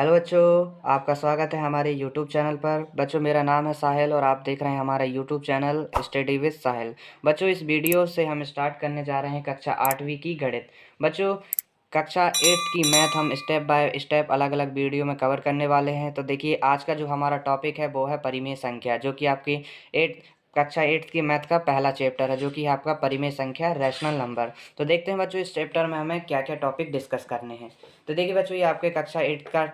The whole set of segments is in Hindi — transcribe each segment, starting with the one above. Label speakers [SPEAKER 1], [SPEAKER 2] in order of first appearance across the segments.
[SPEAKER 1] हेलो बच्चों, आपका स्वागत है हमारे यूट्यूब चैनल पर। बच्चों, मेरा नाम है साहिल और आप देख रहे हैं हमारा यूट्यूब चैनल स्टडी विद साहिल। बच्चों, इस वीडियो से हम स्टार्ट करने जा रहे हैं कक्षा 8वीं की गणित। बच्चों, कक्षा 8th की मैथ हम स्टेप बाय स्टेप अलग अलग वीडियो में कवर करने वाले हैं। तो देखिए, आज का जो हमारा टॉपिक है वो है परिमेय संख्या, जो कि आपकी कक्षा 8th की मैथ का पहला चैप्टर है, जो कि आपका परिमेय संख्या, रैशनल नंबर। तो देखते हैं बच्चों, इस चैप्टर में हमें क्या क्या टॉपिक डिस्कस करने हैं। तो देखिए बच्चों, ये आपके कक्षा 8 का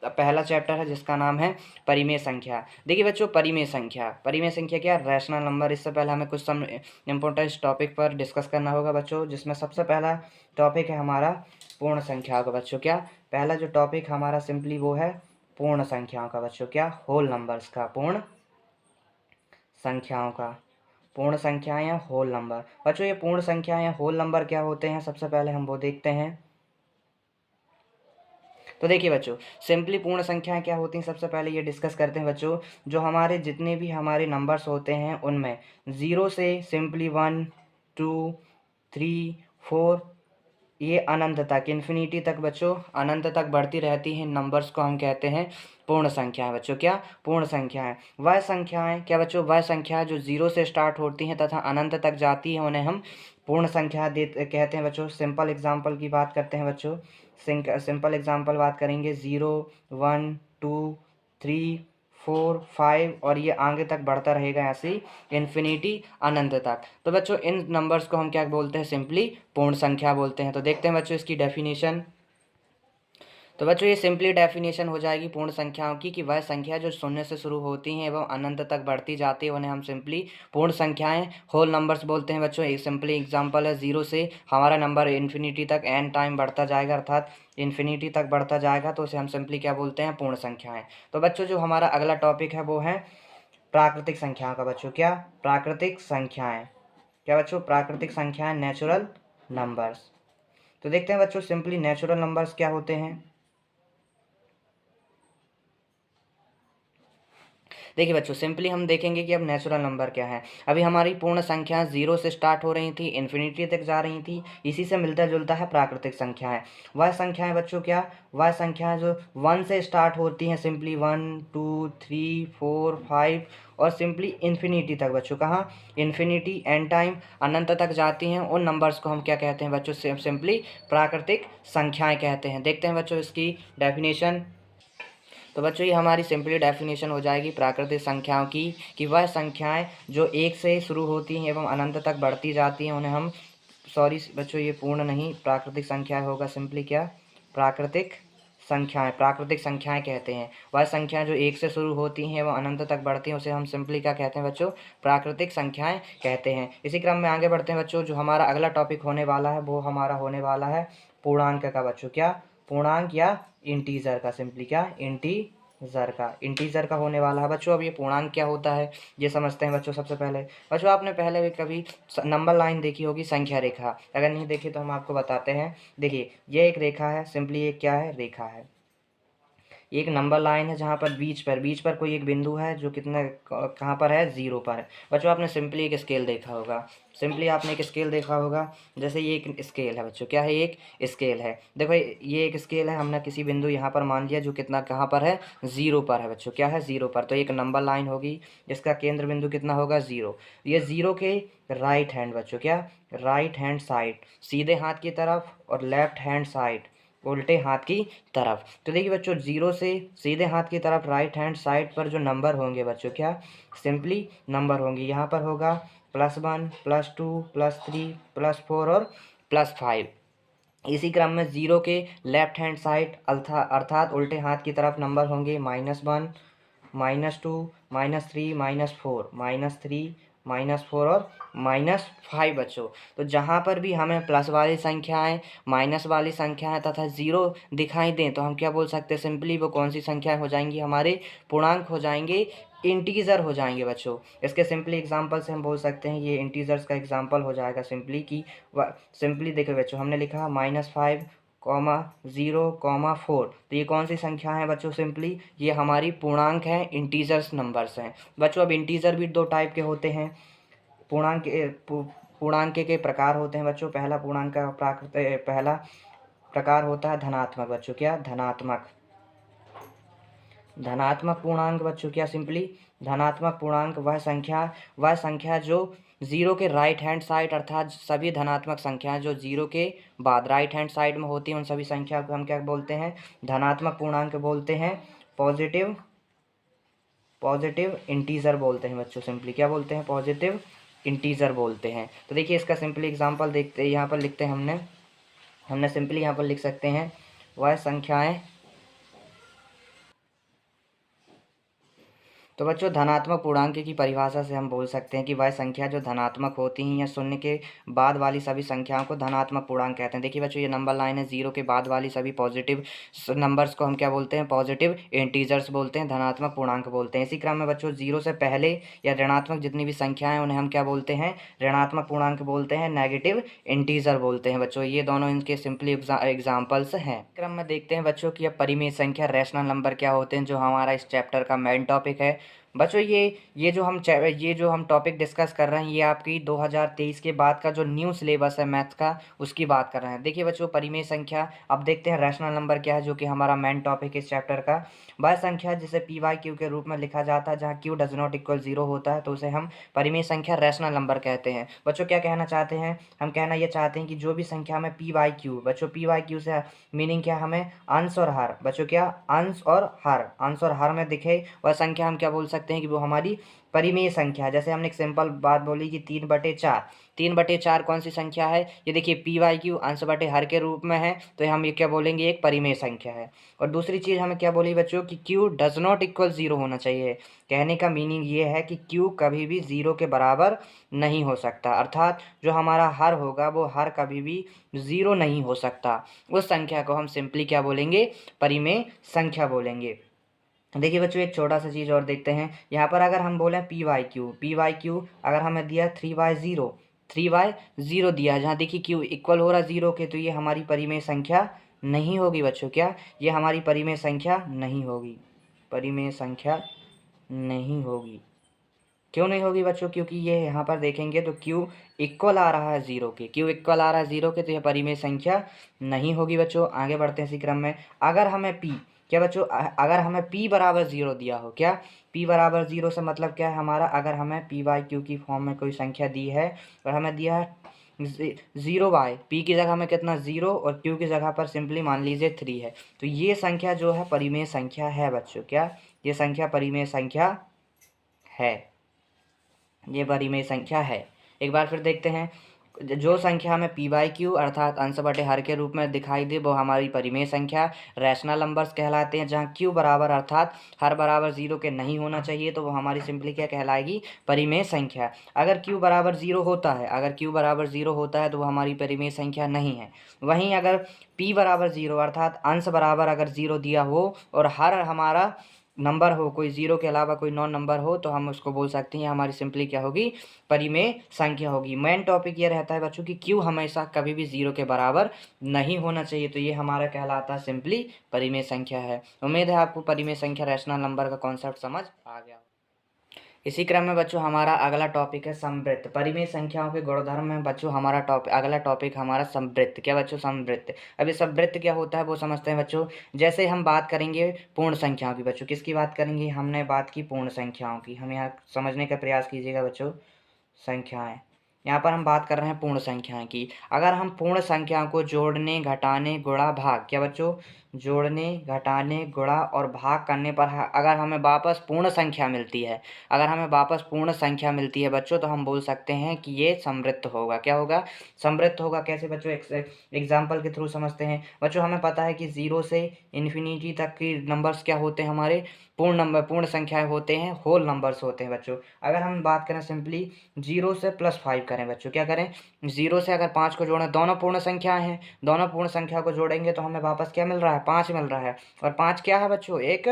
[SPEAKER 1] पहला चैप्टर है जिसका नाम है परिमेय संख्या। देखिए बच्चों, परिमेय संख्या क्या, रैशनल नंबर। इससे पहले हमें कुछ सम इम्पोर्टेंट टॉपिक पर डिस्कस करना होगा बच्चों, जिसमें सबसे पहला टॉपिक है हमारा पूर्ण संख्याओं का। बच्चों क्या, पहला जो टॉपिक हमारा सिंपली वो है पूर्ण संख्याओं का। बच्चों क्या, होल नंबर्स का, पूर्ण संख्याओं का, पूर्ण संख्याएं या होल नंबर। बच्चों, ये पूर्ण संख्याएं या होल नंबर क्या होते हैं, सबसे पहले हम वो देखते हैं। तो देखिए बच्चों, सिंपली पूर्ण संख्याएं क्या होती हैं, सबसे पहले ये डिस्कस करते हैं बच्चों। जो हमारे जितने भी हमारे नंबर्स होते हैं उनमें ज़ीरो से सिंपली 1 2 3 4 ये अनंत तक, इन्फिनिटी तक बच्चों, अनंत तक बढ़ती रहती हैं नंबर्स को हम कहते हैं पूर्ण संख्याएं। बच्चों क्या, पूर्ण संख्याएं। वह संख्याएं क्या बच्चों, वह संख्याएं जो जीरो से स्टार्ट होती हैं तथा अनंत तक जाती हैं उन्हें हम पूर्ण संख्या कहते हैं बच्चों। सिंपल एग्जांपल की बात करते हैं बच्चों। सिंपल एग्जांपल बात करेंगे, 0 1 2 3 4 5 और ये आगे तक बढ़ता रहेगा ऐसे ही इन्फिनिटी, अनंत तक। तो बच्चों, इन नंबर्स को हम क्या बोलते हैं, सिंपली पूर्ण संख्या बोलते हैं। तो देखते हैं बच्चों इसकी डेफिनेशन। तो बच्चों, ये सिंपली डेफिनेशन हो जाएगी पूर्ण संख्याओं की कि वह संख्या जो शून्य से शुरू होती हैं एवं अनंत तक बढ़ती जाती है उन्हें हम सिंपली पूर्ण संख्याएं, होल नंबर्स बोलते हैं बच्चों। एक सिंपली एग्जांपल है, 0 से हमारा नंबर इन्फिनिटी तक एन टाइम बढ़ता जाएगा, अर्थात इन्फिनिटी तक बढ़ता जाएगा, तो उसे हम सिंपली क्या बोलते हैं, पूर्ण संख्याएं। तो बच्चों, जो हमारा अगला टॉपिक है वो है प्राकृतिक संख्याओं का। बच्चों क्या, प्राकृतिक संख्याएं। क्या बच्चों, प्राकृतिक संख्याएं, नेचुरल नंबर्स। तो देखते हैं बच्चों, सिंपली नेचुरल नंबर्स क्या होते हैं। देखिए बच्चों, सिंपली हम देखेंगे कि अब नेचुरल नंबर क्या है। अभी हमारी पूर्ण संख्या जीरो से स्टार्ट हो रही थी, इन्फिनिटी तक जा रही थी, इसी से मिलता जुलता है प्राकृतिक संख्याएं। वह संख्याएं बच्चों क्या, वह संख्याएं जो 1 से स्टार्ट होती हैं, सिंपली 1 2 3 4 5 और सिंपली इन्फिनिटी तक बच्चों, कहाँ, इन्फिनिटी एंड टाइम, अनंत तक जाती हैं, उन नंबर्स को हम क्या कहते हैं बच्चों, सिंपली प्राकृतिक संख्याएं कहते हैं। देखते हैं बच्चों इसकी डेफिनेशन। तो बच्चों, ये हमारी सिंपली डेफिनेशन हो जाएगी प्राकृतिक संख्याओं की कि वह संख्याएं जो एक से शुरू होती हैं एवं अनंत तक बढ़ती जाती हैं उन्हें हम, सॉरी बच्चों ये पूर्ण नहीं, प्राकृतिक संख्या होगा सिंपली क्या, प्राकृतिक संख्याएं, प्राकृतिक संख्याएं कहते हैं। वह संख्याएं जो एक से शुरू होती हैं एवं अनंत तक बढ़ती हैं उसे हम सिंपली क्या कहते हैं बच्चों, प्राकृतिक संख्याएं कहते हैं। इसी क्रम में आगे बढ़ते हैं बच्चों। जो हमारा अगला टॉपिक होने वाला है वो हमारा होने वाला है पूर्णांक का। बच्चों क्या, पूर्णांक या इंटीजर का, सिंपली क्या, इंटीजर का होने वाला है बच्चों। अब ये पूर्णांक क्या होता है ये समझते हैं बच्चों। सबसे पहले बच्चों, आपने पहले भी कभी नंबर लाइन देखी होगी, संख्या रेखा। अगर नहीं देखी तो हम आपको बताते हैं। देखिए, ये एक रेखा है, सिंपली ये क्या है, रेखा है। एक नंबर लाइन है जहाँ पर बीच पर कोई एक बिंदु है जो कितना, कहाँ पर है, 0 पर है। बच्चों, आपने सिंपली एक स्केल देखा होगा, सिंपली आपने एक स्केल देखा होगा। जैसे ये एक स्केल है बच्चों, क्या है, एक स्केल है। देखो ये एक स्केल है, हमने किसी बिंदु यहाँ पर मान लिया जो कितना, कहाँ पर है, 0 पर है बच्चों, क्या है, 0 पर। तो एक नंबर लाइन होगी जिसका केंद्र बिंदु कितना होगा, 0। ये 0 के राइट हैंड बच्चों, क्या, राइट हैंड साइड, सीधे हाथ की तरफ, और लेफ्ट हैंड साइड, उल्टे हाथ की तरफ। तो देखिए बच्चों, 0 से सीधे हाथ की तरफ राइट हैंड साइड पर जो नंबर होंगे बच्चों, क्या, सिंपली नंबर होंगे। यहाँ पर होगा +1 +2 +3 +4 और +5। इसी क्रम में 0 के लेफ्ट हैंड साइड अर्थात उल्टे हाथ की तरफ नंबर होंगे -1 -2 -3 -4, -3 -4 और -5 बच्चों। तो जहाँ पर भी हमें प्लस वाली संख्याएं, माइनस वाली संख्याएं तथा 0 दिखाई दें तो हम क्या बोल सकते हैं, सिंपली वो कौन सी संख्याएं हो जाएंगी, हमारे पूर्णांक हो जाएंगे, इंटीजर हो जाएंगे बच्चों। इसके सिंपली एग्जांपल से हम बोल सकते हैं, ये इंटीजर्स का एग्जांपल हो जाएगा सिंपली कि सिंपली देखो बच्चों, हमने लिखा -5 0 4। तो ये कौन सी संख्या है बच्चों, सिंपली ये हमारी पूर्णांक है, इंटीजर्स नंबर्स हैं बच्चों। अब इंटीजर भी दो टाइप के होते हैं। पूर्णांक पूर्णांक के प्रकार होते हैं बच्चों। पहला पूर्णांक का पहला प्रकार होता है धनात्मक बच्चों, क्या, धनात्मक। धनात्मक पूर्णांक बच्चों क्या, सिंपली धनात्मक पूर्णांक वह संख्या जो जीरो के राइट हैंड साइड, अर्थात सभी धनात्मक संख्याएं जो जीरो के बाद राइट हैंड साइड में होती हैं उन सभी संख्या को हम क्या बोलते हैं, धनात्मक पूर्णांक बोलते हैं। पॉजिटिव इंटीजर बोलते हैं बच्चों, सिंपली क्या बोलते हैं, पॉजिटिव इंटीजर बोलते हैं। तो देखिए इसका सिंपली एग्जांपल देखते हैं, यहाँ पर लिखते हैं हमने सिंपली यहाँ पर लिख सकते हैं वह संख्याएं। तो बच्चों धनात्मक पूर्णांक की परिभाषा से हम बोल सकते हैं कि वह संख्या जो धनात्मक होती हैं या शून्य के बाद वाली सभी संख्याओं को धनात्मक पूर्णांक कहते हैं। देखिए बच्चों ये नंबर लाइन है, जीरो के बाद वाली सभी पॉजिटिव नंबर्स को हम क्या बोलते हैं, पॉजिटिव इंटीजर्स बोलते हैं, धनात्मक पूर्णांक बोलते हैं। इसी क्रम में बच्चों जीरो से पहले या ऋणात्मक जितनी भी संख्याएं उन्हें हम क्या बोलते हैं, ऋणात्मक पूर्णांक बोलते हैं, नेगेटिव इंटीजर बोलते हैं बच्चों। ये दोनों इनके सिंपली एग्जाम्पल्स हैं। क्रम में देखते हैं बच्चों की अब परिमेय संख्या, रैशनल नंबर क्या होते हैं, जो हमारा इस चैप्टर का मेन टॉपिक है। बच्चों ये जो हम टॉपिक डिस्कस कर रहे हैं ये आपकी 2023 के बाद का जो न्यू सिलेबस है मैथ्स का उसकी बात कर रहे हैं। देखिए बच्चों परिमेय संख्या, अब देखते हैं रैशनल नंबर क्या है, जो कि हमारा मेन टॉपिक इस चैप्टर का। वह संख्या जिसे पी वाई क्यू के रूप में लिखा जाता है, जहाँ Q does not equal zero होता है तो उसे हम परिमेय संख्या रैशनल नंबर कहते हैं। बच्चों क्या कहना चाहते हैं, हम कहना ये चाहते हैं कि जो भी संख्या में पी वाई क्यू, बच्चों पी वाई क्यू से मीनिंग क्या, हमें अंश और हर, बच्चों क्या अंश और हर में दिखे वह संख्या हम क्या बोल सकते हैं कि वो हमारी परिमेय संख्या है। जैसे हमने एक सिंपल बात बोली कि 3/4, 3/4 कौन सी संख्या है, ये देखिए पी वाई क्यू अंश बटे हर के रूप में है, तो हम ये क्या बोलेंगे, एक परिमेय संख्या है। और दूसरी चीज़ हमें क्या बोली बच्चों कि Q does not equal zero होना चाहिए। कहने का मीनिंग ये है कि क्यू कभी भी जीरो के बराबर नहीं हो सकता, अर्थात जो हमारा हर होगा वो हर कभी भी जीरो नहीं हो सकता। उस संख्या को हम सिंपली क्या बोलेंगे, परिमेय संख्या बोलेंगे। देखिए बच्चों एक छोटा सा चीज़ और देखते हैं, यहाँ पर अगर हम बोलें पी वाई क्यू अगर हमें दिया 3y0 दिया है, जहाँ देखिए क्यू इक्वल हो रहा जीरो के, तो ये हमारी परिमेय संख्या नहीं होगी बच्चों। क्या ये हमारी परिमेय संख्या नहीं होगी, परिमेय संख्या नहीं होगी। क्यों नहीं होगी बच्चों, क्योंकि ये यहाँ पर देखेंगे तो क्यू इक्वल आ रहा है जीरो के, तो यह परिमेय संख्या नहीं होगी बच्चों। आगे बढ़ते हैं इसी क्रम में, अगर हमें पी क्या बच्चों, अगर हमें p बराबर जीरो दिया हो, क्या p बराबर जीरो से मतलब क्या है हमारा, अगर हमें पी वाई क्यू की फॉर्म में कोई संख्या दी है और हमें दिया है 0y, p की जगह में कितना जीरो और q की जगह पर सिंपली मान लीजिए 3 है, तो ये संख्या जो है परिमेय संख्या है बच्चों। क्या ये संख्या परिमेय संख्या है, ये परिमेय संख्या है। एक बार फिर देखते हैं, जो संख्या हमें पी बाई क्यू अर्थात अंश बटे हर के रूप में दिखाई दे वो हमारी परिमेय संख्या रैशनल नंबर्स कहलाते हैं। जहाँ क्यू बराबर अर्थात हर बराबर जीरो के नहीं होना चाहिए तो वो हमारी सिंपली क्या कहलाएगी, परिमेय संख्या। अगर क्यू बराबर जीरो होता है तो वो हमारी परिमेय संख्या नहीं है। वहीं अगर पी बराबर जीरो अर्थात अंश बराबर अगर जीरो दिया हो और हर हमारा नंबर हो, कोई जीरो के अलावा कोई नॉन नंबर हो, तो हम उसको बोल सकते हैं हमारी सिंपली क्या होगी, परिमेय संख्या होगी। मेन टॉपिक ये रहता है बच्चों कि क्यू हमेशा कभी भी जीरो के बराबर नहीं होना चाहिए, तो ये हमारा कहलाता है सिंपली परिमेय संख्या है। उम्मीद है आपको परिमेय संख्या रैशनल नंबर का कॉन्सेप्ट समझ आ गया। इसी क्रम में बच्चों हमारा अगला टॉपिक है समवृत्त। परिमेय संख्याओं के गुणधर्म में बच्चों हमारा अगला टॉपिक हमारा समवृत्त। क्या बच्चों, समवृत्त। अभी समवृत्त क्या होता है वो समझते हैं बच्चों। जैसे हम बात करेंगे पूर्ण संख्याओं की, बच्चों किसकी बात करेंगे, हमने बात की पूर्ण संख्याओं की। हम यहाँ समझने का प्रयास कीजिएगा बच्चों, संख्याएँ, यहाँ पर हम बात कर रहे हैं पूर्ण संख्याएं की। अगर हम पूर्ण संख्याओं को जोड़ने घटाने गुणा भाग, क्या बच्चों, जोड़ने घटाने गुणा और भाग करने पर अगर हमें वापस पूर्ण संख्या मिलती है, बच्चों, तो हम बोल सकते हैं कि ये समवृत्त होगा। क्या होगा, समवृत्त होगा। कैसे बच्चों, एग्जाम्पल के थ्रू समझते हैं बच्चों। हमें पता है कि 0 से इन्फिनिटी तक की नंबर्स क्या होते हैं, हमारे पूर्ण संख्याएं होते हैं, होल नंबर्स होते हैं बच्चों। अगर हम बात करें सिंपली 0 से +5 करें बच्चों, क्या करें, 0 से अगर 5 को जोड़ें, दोनों पूर्ण संख्याएं हैं, दोनों पूर्ण संख्या को जोड़ेंगे तो हमें वापस क्या मिल रहा है, 5 मिल रहा है। और 5 क्या है बच्चों, एक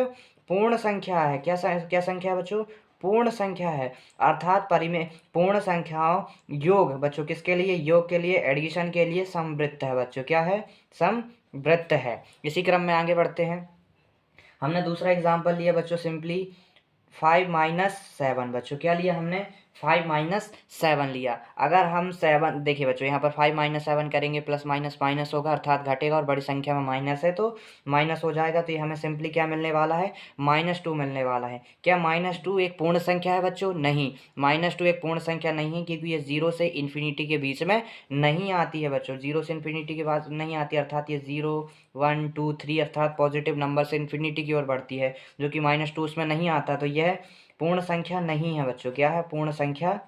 [SPEAKER 1] पूर्ण संख्या है। क्या संख्या है बच्चों, पूर्ण संख्या है। अर्थात परिमेय पूर्ण संख्याओं योग बच्चों किसके लिए, योग के लिए, एडिशन के लिए समवृत्त है बच्चों। क्या है, समवृत्त है। इसी क्रम में आगे बढ़ते हैं। हमने दूसरा एग्जाम्पल लिया बच्चों सिंपली 5 - 7 बच्चों। क्या लिया हमने, 5 माइनस 7 लिया। अगर हम 7 देखिए बच्चों, यहाँ पर 5 माइनस 7 करेंगे, प्लस माइनस माइनस होगा अर्थात घटेगा, और बड़ी संख्या में माइनस है तो माइनस हो जाएगा। तो ये हमें सिंपली क्या मिलने वाला है, -2 मिलने वाला है। क्या -2 एक पूर्ण संख्या है बच्चों? नहीं, -2 एक पूर्ण संख्या नहीं है, क्योंकि ये 0 से इन्फिनिटी के बीच में नहीं आती है बच्चों। 0 से इन्फिनिटी के बाद नहीं आती, अर्थात ये 0 1 2 3 अर्थात पॉजिटिव नंबर से इन्फिनिटी की ओर बढ़ती है, जो कि -2 उसमें नहीं आता। तो यह पूर्ण संख्या नहीं है बच्चों। क्या है? पूर्ण संख्या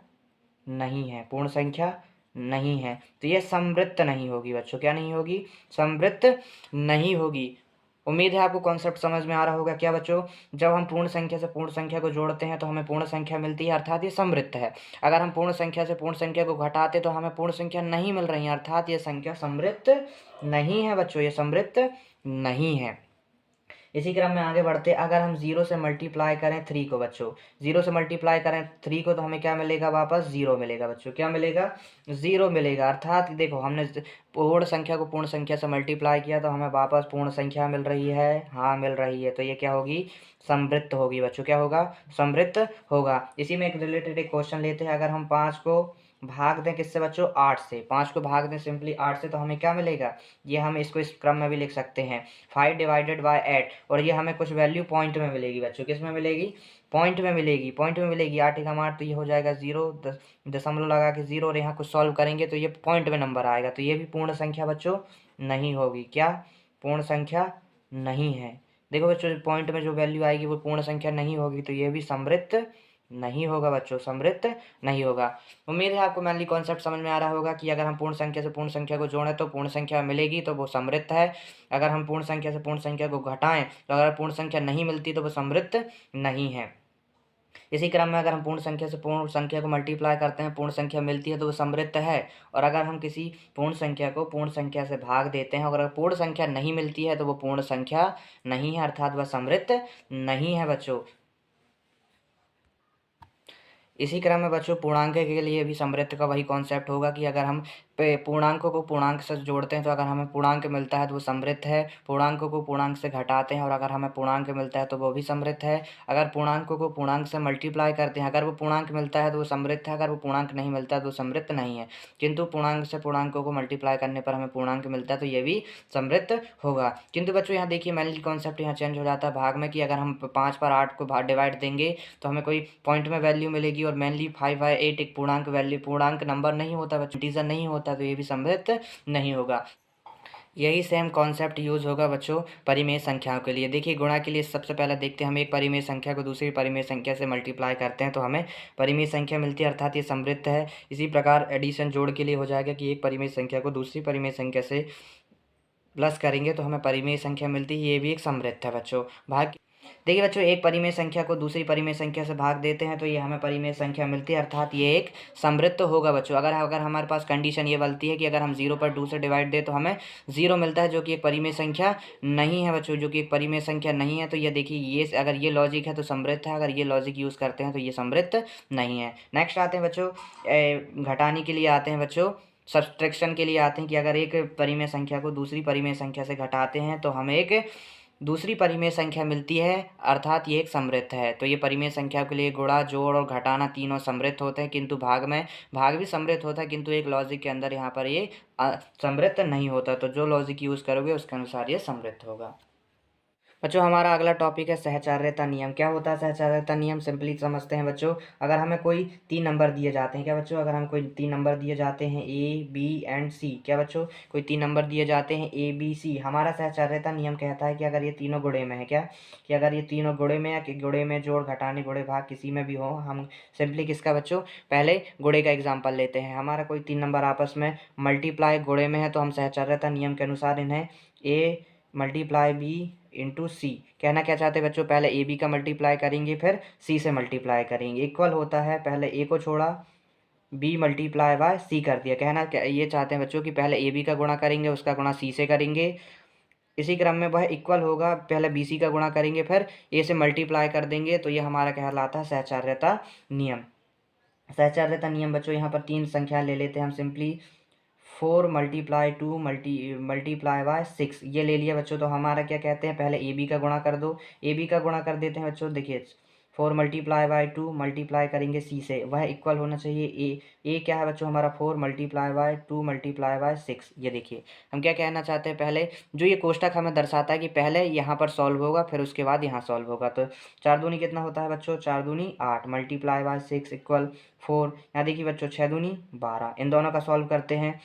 [SPEAKER 1] नहीं है, पूर्ण संख्या नहीं है। तो यह समवृत्त नहीं होगी बच्चों। क्या नहीं होगी? समवृत्त नहीं होगी। उम्मीद है आपको कॉन्सेप्ट समझ में आ रहा होगा। क्या बच्चों? जब हम पूर्ण संख्या से पूर्ण संख्या को जोड़ते हैं तो हमें पूर्ण संख्या मिलती है, अर्थात ये समवृत्त है। अगर हम पूर्ण संख्या से पूर्ण संख्या को घटाते तो हमें पूर्ण संख्या नहीं मिल रही है, अर्थात ये संख्या समवृत्त नहीं है बच्चों, ये समवृत्त नहीं है। इसी क्रम में आगे बढ़ते, अगर हम 0 से मल्टीप्लाई करें 3 को बच्चों, 0 से मल्टीप्लाई करें 3 को, तो हमें क्या मिलेगा? वापस 0 मिलेगा बच्चों। क्या मिलेगा? 0 मिलेगा। अर्थात देखो, हमने पूर्ण संख्या को पूर्ण संख्या से मल्टीप्लाई किया तो हमें वापस पूर्ण संख्या मिल रही है। हाँ, मिल रही है। तो ये क्या होगी? समवृत्त होगी बच्चों। क्या होगा? समवृत्त होगा। इसी में एक रिलेटेड एक क्वेश्चन लेते हैं। अगर हम 5 को भाग दें किससे बच्चों? 8 से। 5 को भाग दें सिंपली 8 से, तो हमें क्या मिलेगा? ये हम इसको इस क्रम में भी लिख सकते हैं, 5 डिवाइडेड बाय 8। और ये हमें कुछ वैल्यू पॉइंट में मिलेगी बच्चों। किस में मिलेगी? पॉइंट में मिलेगी। पॉइंट में मिलेगी 8 एकम 8, तो ये हो जाएगा 0, दशमलव लगा के 0, और यहाँ कुछ सॉल्व करेंगे तो ये पॉइंट में नंबर आएगा। तो ये भी पूर्ण संख्या बच्चों नहीं होगी। क्या? पूर्ण संख्या नहीं है। देखो बच्चों, पॉइंट में जो वैल्यू आएगी वो पूर्ण संख्या नहीं होगी, तो ये भी समवृत्त नहीं होगा बच्चों, समवृत्त नहीं होगा। उम्मीद है आपको मेनली कॉन्सेप्ट समझ में आ रहा होगा कि अगर हम पूर्ण संख्या से पूर्ण संख्या को जोड़ें तो पूर्ण संख्या मिलेगी, तो वो समवृत्त है। अगर हम पूर्ण संख्या से पूर्ण संख्या को घटाएं तो अगर पूर्ण संख्या नहीं मिलती तो वो समवृत्त नहीं है। इसी क्रम में अगर हम पूर्ण संख्या से पूर्ण संख्या को मल्टीप्लाई करते हैं, पूर्ण संख्या मिलती है तो वो समवृत्त है। और अगर हम किसी पूर्ण संख्या को पूर्ण संख्या से भाग देते हैं और अगर पूर्ण संख्या नहीं मिलती है तो वो पूर्ण संख्या नहीं है, अर्थात वह समवृत्त नहीं है बच्चों। इसी क्रम में बच्चों पूर्णांक के लिए भी समवृत्त का वही कॉन्सेप्ट होगा कि अगर हम पूर्णांकों को पूर्णांक से जोड़ते हैं तो अगर हमें पूर्णांक मिलता है तो वो समवृत्त है। पूर्णांकों को पूर्णांक से घटाते हैं और अगर हमें पूर्णांक मिलता है तो वो भी समवृत्त है। अगर पूर्णांकों को पूर्णांक से मल्टीप्लाई करते हैं, अगर वो पूर्णांक मिलता है तो वो समवृत्त है, अगर वो पूर्णांक नहीं मिलता है तो समवृत्त नहीं है। किंतु पूर्णांक से पूर्णांकों को मल्टीप्लाई करने पर हमें पूर्णांक मिलता है तो ये भी समवृत्त होगा। किंतु बच्चों यहाँ देखिए मेनली कॉन्सेप्ट यहाँ चेंज हो जाता है भाग में, कि अगर हम 5 पर 8 को डिवाइड देंगे तो हमें कोई पॉइंट में वैल्यू मिलेगी, और मेनली 5/8 एक पूर्णांक वैल्यू, पूर्णांक नंबर नहीं होता बच्चों, इंटीजर नहीं होता, तो ये भी समवृत्त नहीं होगा। यही सेम कॉन्सेप्ट यूज होगा बच्चों परिमेय संख्याओं के लिए। देखिए गुणा के लिए सबसे पहले देखते हैं, हम एक परिमेय संख्या को दूसरी परिमेय संख्या से मल्टीप्लाई करते हैं तो हमें परिमेय संख्या मिलती है, अर्थात ये समवृत्त है। इसी प्रकार एडिशन जोड़ के लिए हो जाएगा कि एक परिमेय संख्या को दूसरी परिमेय संख्या से प्लस करेंगे तो हमें परिमेय संख्या मिलती है, ये भी एक समवृत्त है बच्चों। भाग देखिए बच्चों, एक परिमेय संख्या को दूसरी परिमेय संख्या से भाग देते हैं तो ये हमें परिमेय संख्या मिलती है, अर्थात ये एक समवृत्त होगा बच्चों। अगर अगर हमारे पास कंडीशन ये बनती है कि अगर हम 0 पर 2 से डिवाइड दें तो हमें 0 मिलता है, जो कि एक परिमेय संख्या नहीं है बच्चों, जो कि एक परिमेय संख्या नहीं है। तो ये देखिए, ये अगर ये लॉजिक है तो समवृत्त है, अगर ये लॉजिक यूज़ करते हैं तो ये समवृत्त नहीं है। नेक्स्ट आते हैं बच्चों, घटाने के लिए आते हैं बच्चों, सब्सट्रैक्शन के लिए आते हैं कि अगर एक परिमेय संख्या को दूसरी परिमेय संख्या से घटाते हैं तो हमें एक दूसरी परिमेय संख्या मिलती है, अर्थात ये एक समवृत्त है। तो ये परिमेय संख्या के लिए गुणा, जोड़ और घटाना तीनों समवृत्त होते हैं, किंतु भाग में भाग भी समवृत्त होता है, किंतु एक लॉजिक के अंदर यहाँ पर ये समवृत्त नहीं होता। तो जो लॉजिक यूज़ करोगे उसके अनुसार ये समवृत्त होगा। बच्चों हमारा अगला टॉपिक है सहचार्यता नियम। क्या होता है सहचार्यता नियम? सिंपली समझते हैं बच्चों। अगर हमें कोई 3 नंबर दिए जाते हैं, क्या बच्चों? अगर हम कोई 3 नंबर दिए जाते हैं A, B एंड C, क्या बच्चों? कोई 3 नंबर दिए जाते हैं A, B, C, हमारा सहचार्यता नियम कहता है कि अगर ये तीनों गुणे में है, क्या कि अगर ये तीनों गुणे में या कि गुणे में जोड़, घटाने, गुणे, भाग किसी में भी हो, हम सिंपली किसका बच्चों? पहले गुणे का एग्जाम्पल लेते हैं। हमारा कोई 3 नंबर आपस में मल्टीप्लाई गुणे में है तो हम सहचार्यता नियम के अनुसार इन्हें A मल्टीप्लाई B इंटू सी, कहना क्या चाहते हैं बच्चों? पहले ए बी का मल्टीप्लाई करेंगे फिर सी से मल्टीप्लाई करेंगे। इक्वल होता है, पहले ए को छोड़ा, बी मल्टीप्लाई बाय सी कर दिया। कहना क्या ये चाहते हैं बच्चों कि पहले ए बी का गुणा करेंगे, उसका गुणा सी से करेंगे, इसी क्रम में वह इक्वल होगा, पहले बी सी का गुणा करेंगे फिर ए से मल्टीप्लाई कर देंगे। तो ये हमारा कहलाता है सहचार्यता नियम। सहचार्यता नियम बच्चों, यहाँ पर 3 संख्या ले लेते हैं हम सिंपली, 4 मल्टीप्लाई 2 मल्टीप्लाई बाय 6, ये ले लिया बच्चों। तो हमारा क्या कहते हैं, पहले ए बी का गुणा कर दो, ए बी का गुणा कर देते हैं बच्चों। देखिए 4 मल्टीप्लाई बाय 2 मल्टीप्लाई करेंगे सी से, वह इक्वल होना चाहिए ए क्या है बच्चों हमारा 4 मल्टीप्लाई बाय 2 मल्टीप्लाई बाय 6। ये देखिए हम क्या कहना चाहते हैं, पहले जो ये कोष्टक हमें दर्शाता है कि पहले यहाँ पर सॉल्व होगा फिर उसके बाद यहाँ सॉल्व होगा। तो 4 दूनी कितना होता है बच्चों, 4 दूनी 8 मल्टीप्लाई बाय 6 इक्वल 4। यहाँ देखिए बच्चों 6 दूनी 12, इन दोनों का सॉल्व करते हैं,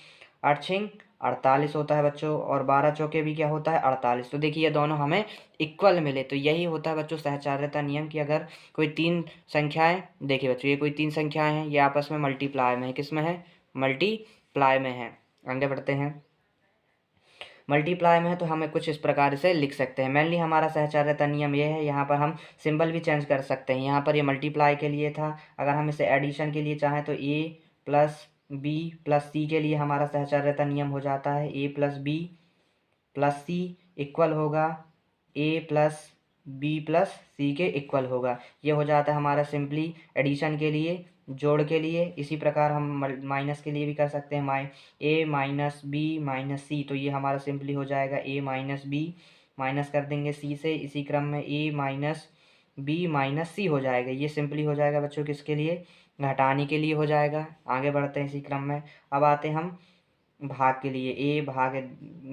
[SPEAKER 1] 8 छिंग 48 होता है बच्चों, और 12 चौके भी क्या होता है 48। तो देखिए ये दोनों हमें इक्वल मिले। तो यही होता है बच्चों सहचार्यता नियम की अगर कोई तीन संख्याएं, देखिए बच्चों ये कोई तीन संख्याएं हैं, ये आपस में मल्टीप्लाई में है, किस में है, मल्टीप्लाई में है। आगे बढ़ते हैं, मल्टीप्लाई में है तो हमें कुछ इस प्रकार से लिख सकते हैं। मेनली हमारा सहचार्यता नियम ये है, यहाँ पर हम सिंबल भी चेंज कर सकते हैं। यहाँ पर ये मल्टीप्लाई के लिए था, अगर हम इसे एडिशन के लिए चाहें तो ए प्लस बी प्लस सी के लिए हमारा सहचार्यता नियम हो जाता है, ए प्लस बी प्लस सी इक्वल होगा ए प्लस बी प्लस सी के इक्वल होगा। ये हो जाता है हमारा सिंपली एडिशन के लिए, जोड़ के लिए। इसी प्रकार हम माइनस के लिए भी कर सकते हैं, ए माइनस बी माइनस सी, तो ये हमारा सिंपली हो जाएगा ए माइनस बी, माइनस कर देंगे सी से, इसी क्रम में ए माइनस बी माइनस सी हो जाएगा। ये सिंपली हो जाएगा बच्चों किसके लिए, घटाने के लिए हो जाएगा। आगे बढ़ते हैं इसी क्रम में, अब आते हम भाग के लिए, ए भाग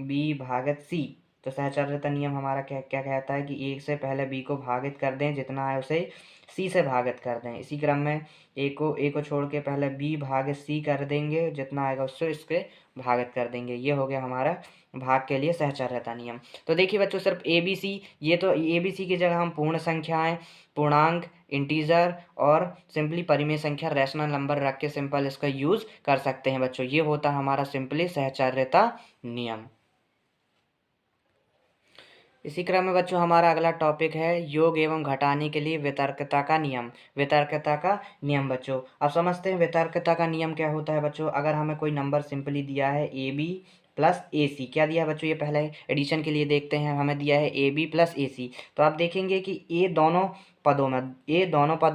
[SPEAKER 1] बी भागत सी। तो सहचार्यता नियम हमारा क्या क्या कहता है कि ए से पहले बी को भागित कर दें, जितना है उसे सी से भागित कर दें। इसी क्रम में ए को छोड़ के पहले बी भागित सी कर देंगे, जितना आएगा उससे इसके भागित कर देंगे। ये हो गया हमारा भाग के लिए सहचार्यता नियम। तो देखिए बच्चों सिर्फ ए बी सी, ये तो ए बी सी की जगह हम पूर्ण संख्याएं, पूर्णांक, इंटीजर और सिंपली परिमेय संख्या रैशनल नंबर रख के सिंपल इसका यूज कर सकते हैं बच्चों। ये होता है हमारा सिंपली सहचार्यता नियम। इसी क्रम में बच्चों हमारा अगला टॉपिक है योग एवं घटाने के लिए वितर्कता का नियम। वितर्कता का नियम बच्चों अब समझते हैं वितर्कता का नियम क्या होता है बच्चों। अगर हमें कोई नंबर सिंपली दिया है ए बी प्लस ए सी, क्या दिया है बच्चों, ये पहले एडिशन के लिए देखते हैं, हमें दिया है ए बी प्लस ए सी। तो आप देखेंगे कि ए दोनों पदों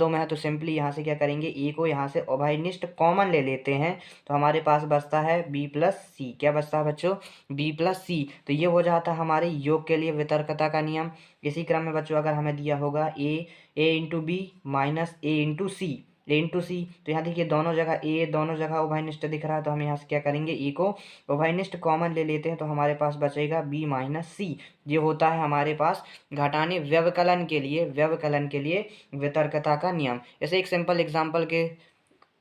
[SPEAKER 1] में है, तो सिंपली यहाँ से क्या करेंगे, ए को यहाँ से उभयनिष्ठ कॉमन ले लेते हैं, तो हमारे पास बचता है बी प्लस सी। क्या बचता है बच्चों, बी प्लस सी। तो ये हो जाता है हमारे योग के लिए वितर्कता का नियम। इसी क्रम में बच्चों अगर हमें दिया होगा ए इंटू बी माइनस ए इंटू सी, तो यहाँ देखिए दोनों जगह उभयनिष्ठ दिख रहा है, तो हम यहाँ से क्या करेंगे, ए को उभयनिष्ठ कॉमन ले लेते हैं, तो हमारे पास बचेगा बी माइनस सी। ये होता है हमारे पास घटाने व्यवकलन के लिए वितर्कता का नियम। जैसे एक सिंपल एग्जांपल के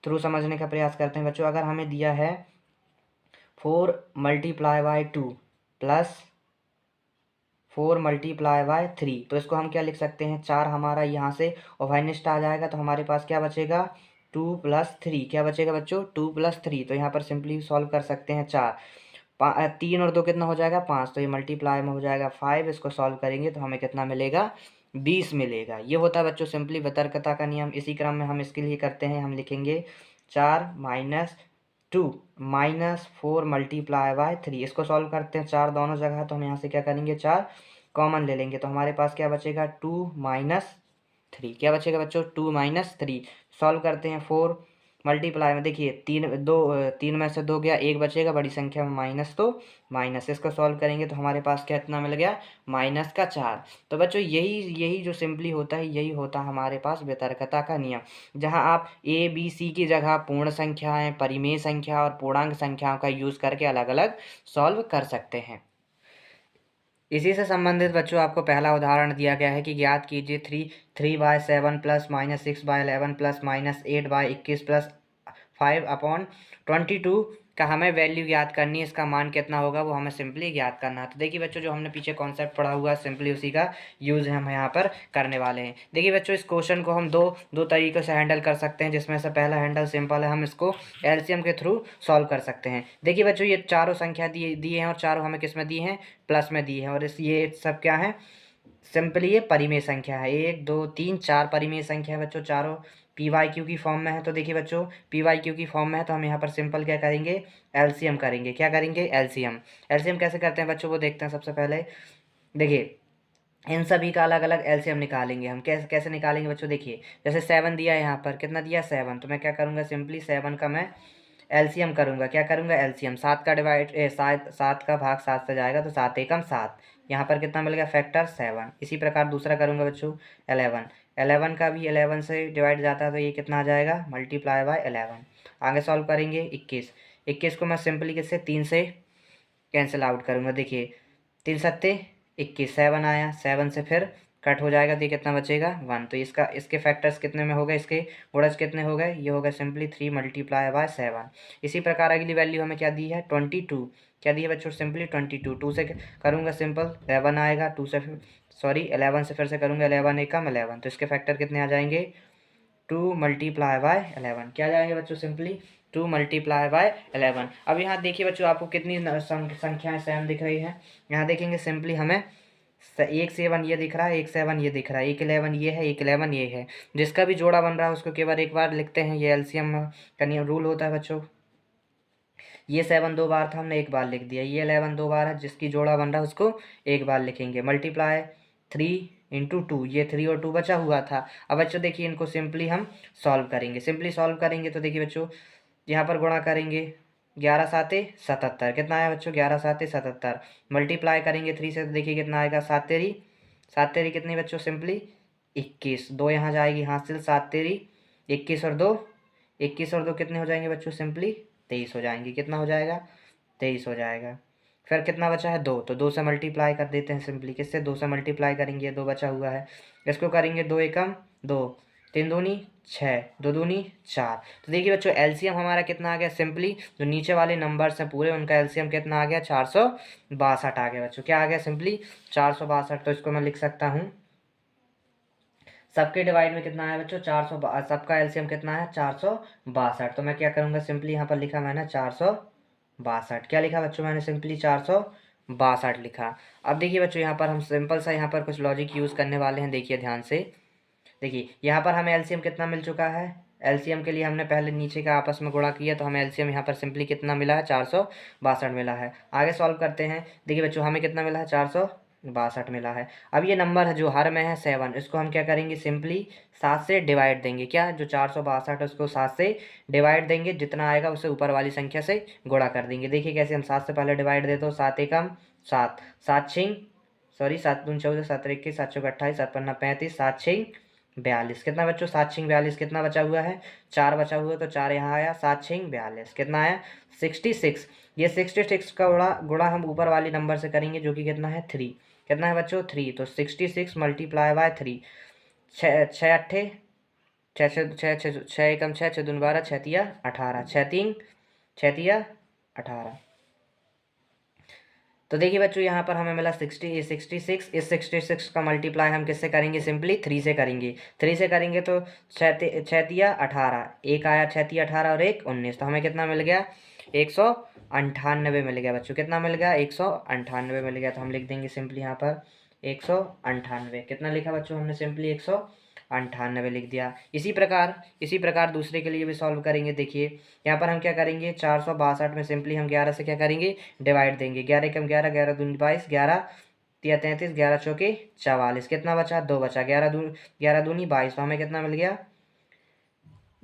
[SPEAKER 1] थ्रू समझने का प्रयास करते हैं बच्चों। अगर हमें दिया है 4 multiply by 2 plus 4 multiply by 3, तो इसको हम क्या लिख सकते हैं, 4 हमारा यहाँ से उभयनिष्ठ आ जाएगा, तो हमारे पास क्या बचेगा 2 प्लस 3। क्या बचेगा बच्चों 2 प्लस 3। तो यहाँ पर सिंपली सॉल्व कर सकते हैं 4, 3 और 2 कितना हो जाएगा 5, तो ये मल्टीप्लाई में हो जाएगा 5। इसको सॉल्व करेंगे तो हमें कितना मिलेगा 20 मिलेगा। ये होता है बच्चों सिंपली वितर्कता का नियम। इसी क्रम में हम इसके लिए करते हैं, हम लिखेंगे 4 माइनस 2 माइनस 4 मल्टीप्लाई बाय 3। इसको सॉल्व करते हैं, 4 दोनों जगह, तो हम यहाँ से क्या करेंगे 4 कॉमन ले लेंगे, तो हमारे पास क्या बचेगा 2 माइनस 3। क्या बचेगा बच्चों 2 माइनस 3। सॉल्व करते हैं 4 मल्टीप्लाई में, देखिए 3 में से 2 गया, 1 बचेगा, बड़ी संख्या में माइनस, तो माइनस। इसको सॉल्व करेंगे तो हमारे पास क्या इतना मिल गया माइनस का 4। तो बच्चों यही जो सिंपली होता है, यही होता है हमारे पास वितर्कता का नियम, जहां आप ए बी सी की जगह पूर्ण संख्याएं, परिमेय संख्या और पूर्णांक संख्याओं का यूज करके अलग अलग सॉल्व कर सकते हैं। इसी से संबंधित बच्चों आपको पहला उदाहरण दिया गया है कि ज्ञात कीजिए 3/7 plus minus 6/11 plus minus 8/21 plus 5/22 का हमें वैल्यू ज्ञात करनी है। इसका मान कितना होगा वो हमें सिंपली ज्ञात करना है। तो देखिए बच्चों जो हमने पीछे कॉन्सेप्ट पढ़ा हुआ है, सिंपली उसी का यूज़ हम यहाँ पर करने वाले हैं। देखिए बच्चों इस क्वेश्चन को हम दो तरीक़ों से हैंडल कर सकते हैं, जिसमें से पहला हैंडल सिंपल है, हम इसको एलसीएम के थ्रू सॉल्व कर सकते हैं। देखिए बच्चों ये चारों संख्या दिए हैं और चारों हमें किस में दी हैं, प्लस में दी है, और ये सब क्या है, सिंपली ये परिमेय संख्या है। 1 2 3 4 परिमेय संख्या है बच्चों, चारों पी वाई क्यू की फॉर्म में है। तो देखिए बच्चों पी वाई क्यू की फॉर्म में है, तो हम यहाँ पर सिंपल क्या करेंगे, एलसीएम करेंगे। क्या करेंगे, एलसीएम कैसे करते हैं बच्चों वो देखते हैं। सबसे पहले देखिए इन सभी का अलग अलग एलसीएम निकालेंगे हम। कैसे कैसे निकालेंगे बच्चों, देखिए जैसे 7 दिया है यहाँ पर, कितना दिया 7, तो मैं क्या करूँगा सिंपली 7 का मैं एलसीएम करूँगा। क्या करूँगा एलसीएम, 7 का भाग 7 से जाएगा, तो 7 एकम 7, यहाँ पर कितना मिल गया फैक्टर 7। इसी प्रकार दूसरा करूँगा बच्चों 11 11 का भी 11 से डिवाइड जाता है तो ये कितना आ जाएगा, मल्टीप्लाई बाय 11। आगे सॉल्व करेंगे 21। 21 को मैं सिंपली किससे 3 से कैंसिल आउट करूँगा। देखिए 3 सत्ते 21, 7 आया, 7 से फिर कट हो जाएगा तो ये कितना बचेगा 1। तो इसका इसके फैक्टर्स कितने में हो गए, इसके गुणज कितने हो गए, ये हो गए सिंपली 3 मल्टीप्लाई बाय 7। इसी प्रकार अगली वैल्यू हमें क्या दी है 22, क्या दी है बच्चों सिंपली 22। 2 से करूँगा सिंपल 11 आएगा, 2 से सॉरी 11 से फिर से करूँगा 11 एक कम 11, तो इसके फैक्टर कितने आ जाएंगे 2 मल्टीप्लाई बाय 11। क्या जाएंगे बच्चों सिंपली 2 मल्टीप्लाई बाय 11। अब यहाँ देखिए बच्चों आपको कितनी संख्याएं सेम दिख रही हैं। यहाँ देखेंगे सिंपली हमें एक 7 ये दिख रहा है, एक 7 ये दिख रहा है, एक 11 ये है, एक 11 ये है। जिसका भी जोड़ा बन रहा है उसको केवल एक बार लिखते हैं, ये एलसीएम का नियम रूल होता है बच्चों। ये 7 2 बार था, हमने एक बार लिख दिया। ये 11 2 बार है, जिसकी जोड़ा बन रहा है उसको एक बार लिखेंगे। मल्टीप्लाई 3 इंटू 2, ये 3 और 2 बचा हुआ था। अब बच्चों देखिए इनको सिंपली हम सॉल्व करेंगे। सिंपली सॉल्व करेंगे तो देखिए बच्चों यहाँ पर गुणा करेंगे 11 साते 77, कितना आया बच्चों 11 साते 77। मल्टीप्लाई करेंगे 3 से तो देखिए कितना आएगा 7 तेरी कितनी बच्चों सिंपली 21। 2 यहाँ जाएगी हासिल, 7 तेरी 21 और 2 21 और 2 कितने हो जाएंगे बच्चों सिंपली 23 हो जाएंगे। कितना हो जाएगा 23 हो जाएगा। फिर कितना बचा है 2, तो 2 से मल्टीप्लाई कर देते हैं सिंपली। किससे 2 से मल्टीप्लाई करेंगे, 2 बचा हुआ है, इसको करेंगे 2 एकम 2, 3 दूनी 6, 2 दूनी 4। तो देखिए बच्चों एलसीएम हमारा कितना आ गया सिंपली, जो नीचे वाले नंबर्स हैं पूरे उनका एलसीएम कितना आ गया 462 आ गया बच्चों। क्या आ गया सिंपली 462। तो इसको मैं लिख सकता हूँ सबके डिवाइड में कितना है बच्चों 400, सबका एलसीएम कितना है 462। तो मैं क्या करूँगा सिंपली यहाँ पर लिखा मैंने 462। क्या लिखा बच्चों मैंने सिंपली 462 लिखा। अब देखिए बच्चों यहाँ पर हम सिंपल सा यहाँ पर कुछ लॉजिक यूज़ करने वाले हैं। देखिए ध्यान से देखिए यहाँ पर हमें एलसीएम कितना मिल चुका है। एलसीएम के लिए हमने पहले नीचे का आपस में गुणा किया तो हमें एलसीएम यहाँ पर सिंपली कितना मिला है 462 मिला है। आगे सॉल्व करते हैं। देखिए बच्चों हमें कितना मिला है 462 मिला है। अब ये नंबर है जो हर में है 7, इसको हम क्या करेंगे सिंपली 7 से डिवाइड देंगे। क्या जो 462 है उसको 7 से डिवाइड देंगे, जितना आएगा उसे ऊपर वाली संख्या से गुणा कर देंगे। देखिए कैसे हम 7 से पहले डिवाइड देते हो 7 एकम 7, 7 6 सॉरी 7 दूनी 14, 7 21, 7 चौक 28, 7 पन्ना 35, 7 6 42। कितना बच्चों 7 6 42, कितना बचा हुआ है 4 बचा हुआ है, तो 4 यहाँ आया, 7 6 42 कितना आया 66। ये 66 का गुणा गुणा हम ऊपर वाली नंबर से करेंगे जो कि कितना है 3। कितना है बच्चों 3, तो 66 मल्टीप्लाई बाय 3। छः अट्ठे छः एकम 6, 6 दूनी 12, 6 तिया 18, 6 तिया 18। तो देखिए बच्चों यहाँ पर हमें मिला 66। इस 66 का मल्टीप्लाई हम किससे करेंगे सिंपली 3 से करेंगे। 3 से करेंगे तो 6 तिया 18, एक आया 6 तिया 18 और एक 19, तो हमें कितना मिल गया 198 मिल गया बच्चों। कितना मिल गया 198 मिल गया। तो हम लिख देंगे सिंपली यहाँ पर 198। कितना लिखा बच्चों हमने सिंपली 198 लिख दिया। इसी प्रकार दूसरे के लिए भी सॉल्व करेंगे। देखिए यहाँ पर हम क्या करेंगे 462 में सिंपली हम 11 से क्या करेंगे डिवाइड देंगे। 11 एकम 11, 11 दूनी 22, 11 तिया 33, 11 चौके 44। कितना बचा 2 बचा, 11 दूनी 22, तो हमें कितना मिल गया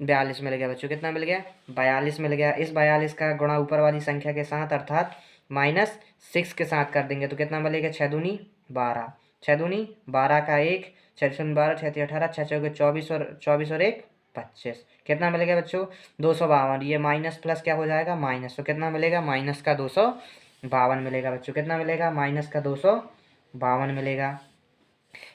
[SPEAKER 1] 42 मिल गया बच्चों। कितना मिल गया 42 मिल गया। इस 42 का गुणा ऊपर वाली संख्या के साथ अर्थात -6 के साथ कर देंगे तो कितना मिलेगा 6 दूनी 12, 6 दूनी 12 का 1, 6 दूनी 12, 6 तिया 18, 6 चौके 24 और 1 25। कितना मिलेगा बच्चों 252। ये माइनस प्लस क्या हो जाएगा माइनस, तो कितना मिलेगा माइनस का 252 मिलेगा बच्चों। कितना मिलेगा माइनस का 252 मिलेगा।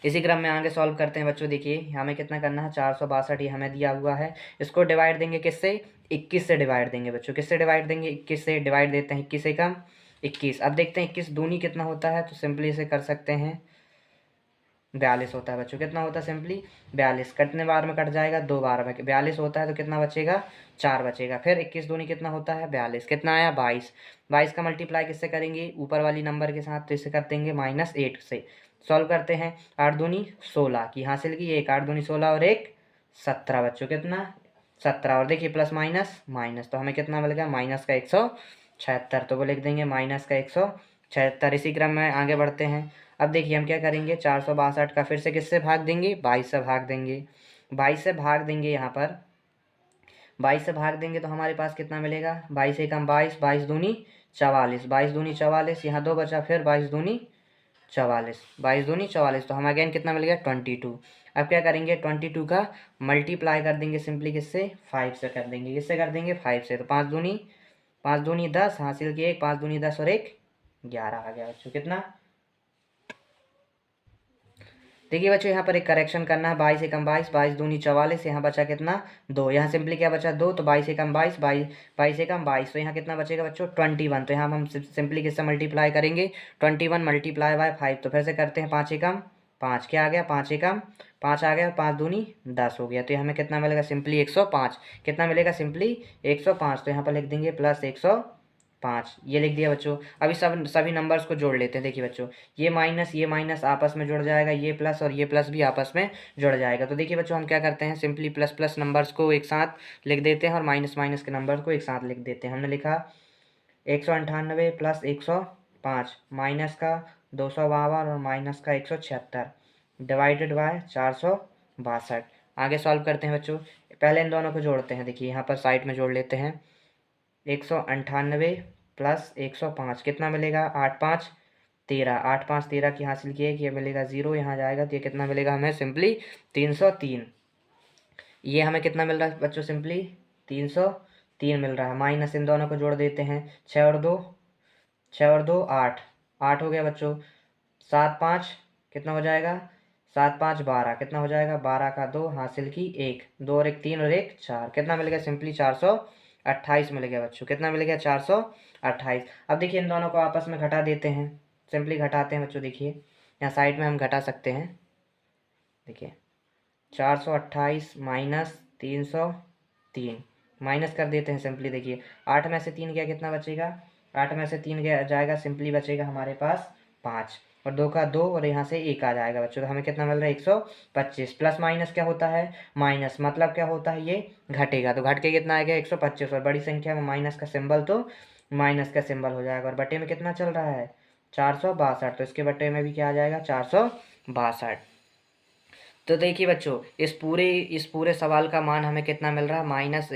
[SPEAKER 1] इसी क्रम में आगे सॉल्व करते हैं बच्चों। देखिए हमें कितना करना है 462 ये हमें दिया हुआ है। इसको डिवाइड देंगे किससे 21 से डिवाइड देंगे बच्चों। किससे डिवाइड देंगे 21 से डिवाइड देते हैं। 21 एकम 21। अब देखते हैं 21 दूनी कितना होता है, तो सिंपली इसे कर सकते हैं 42 होता है बच्चों। कितना होता है सिंपली 42। कटने बार में कट जाएगा 2 बार में 42 होता है, तो कितना बचेगा 4 बचेगा। फिर 21 दूनी कितना होता है 42। कितना आया 22। 22 का मल्टीप्लाई किससे करेंगे ऊपर वाली नंबर के साथ, तो इसे कर देंगे -8 से। सॉल्व करते हैं 8 दूनी 16 की हासिल की 1, 8 दूनी 16 और 1 17 बच्चों। कितना 17। और देखिए प्लस माइनस माइनस, तो हमें कितना मिल गया माइनस का 176। तो वो लिख देंगे माइनस का 176। इसी क्रम में आगे बढ़ते हैं। अब देखिए हम क्या करेंगे 462 का फिर से किससे भाग देंगे 22 से भाग देंगे। 22 से भाग देंगे यहाँ पर 22 से भाग देंगे तो हमारे पास कितना मिलेगा 22 एकम 22, 22 दूनी 44, 22 दूनी 44, यहाँ 2 बचा, फिर 22 दूनी 44, 22 दूनी 44, तो हमें अगेन कितना मिल गया 22। अब क्या करेंगे 22 का मल्टीप्लाई कर देंगे सिंपली किससे 5 से कर देंगे, किससे कर देंगे 5 से, तो 5 दूनी 10 हासिल किए 5 दूनी 10 और 1 11 आ गया बच्चों। कितना देखिए बच्चों यहाँ पर एक करेक्शन करना है, 22 एकम 22, 22 दूनी 44, यहाँ बचा कितना 2, यहाँ सिंपली क्या बचा 2, तो 22 एकम 22, 22 एकम 22, तो यहाँ कितना बचेगा बच्चों 21, तो यहाँ हम सिंपली किससे मल्टीप्लाई करेंगे 21 मल्टीप्लाई बाय 5, तो फिर से करते हैं 5 एकम 5, क्या आ गया 5 एकम 5 आ गया, 5 दूनी 10 हो गया, तो हमें कितना मिलेगा सिंपली 105, कितना मिलेगा सिंपली 105, तो यहाँ पर लिख देंगे प्लस 105, ये लिख दिया बच्चों। अभी सभी नंबर्स को जोड़ लेते हैं। देखिए बच्चों ये माइनस आपस में जुड़ जाएगा, ये प्लस और ये प्लस भी आपस में जुड़ जाएगा। तो देखिए बच्चों हम क्या करते हैं सिंपली प्लस प्लस नंबर्स को एक साथ लिख देते हैं और माइनस माइनस के नंबर को एक साथ लिख देते हैं। हमने लिखा 198 प्लस 105 माइनस का 252 और माइनस का 176 डिवाइडेड बाय 462। आगे सॉल्व करते हैं बच्चों, पहले इन दोनों को जोड़ते हैं। देखिए यहाँ पर साइड में जोड़ लेते हैं 198 प्लस 105 कितना मिलेगा 8 5 13, 8 5 13 की हासिल किए कि ये मिलेगा 0, यहाँ जाएगा तो ये कितना मिलेगा हमें सिंपली 303। ये हमें कितना मिल रहा है बच्चों सिंपली 303 मिल रहा है। माइनस इन दोनों को जोड़ देते हैं 6 और 2 8, 8 हो गया बच्चों, 7 5 कितना हो जाएगा 7 5 12, कितना हो जाएगा 12 का 2 हासिल की 1, 2 और 1 3 और 1 4, कितना मिल गया सिंपली 428 मिल गया बच्चों। कितना मिल गया 428। अब देखिए इन दोनों को आपस में घटा देते हैं, सिंपली घटाते हैं बच्चों। देखिए यहाँ साइड में हम घटा सकते हैं। देखिए 428 माइनस 303 माइनस कर देते हैं सिंपली। देखिए 8 में से 3 गया कितना बचेगा 8 में से 3 गया जाएगा सिंपली बचेगा हमारे पास 5 और 2 का 2 और यहाँ से 1 आ जाएगा बच्चों। तो हमें कितना मिल रहा है 125। प्लस माइनस क्या होता है माइनस, मतलब क्या होता है ये घटेगा, तो घट के कितना आएगा 125 और बड़ी संख्या में माइनस का सिंबल तो माइनस का सिंबल हो जाएगा। और बटे में कितना चल रहा है 462, तो इसके बटे में भी क्या आ जाएगा 462। तो देखिए बच्चों इस पूरे सवाल का मान हमें कितना मिल रहा है माइनस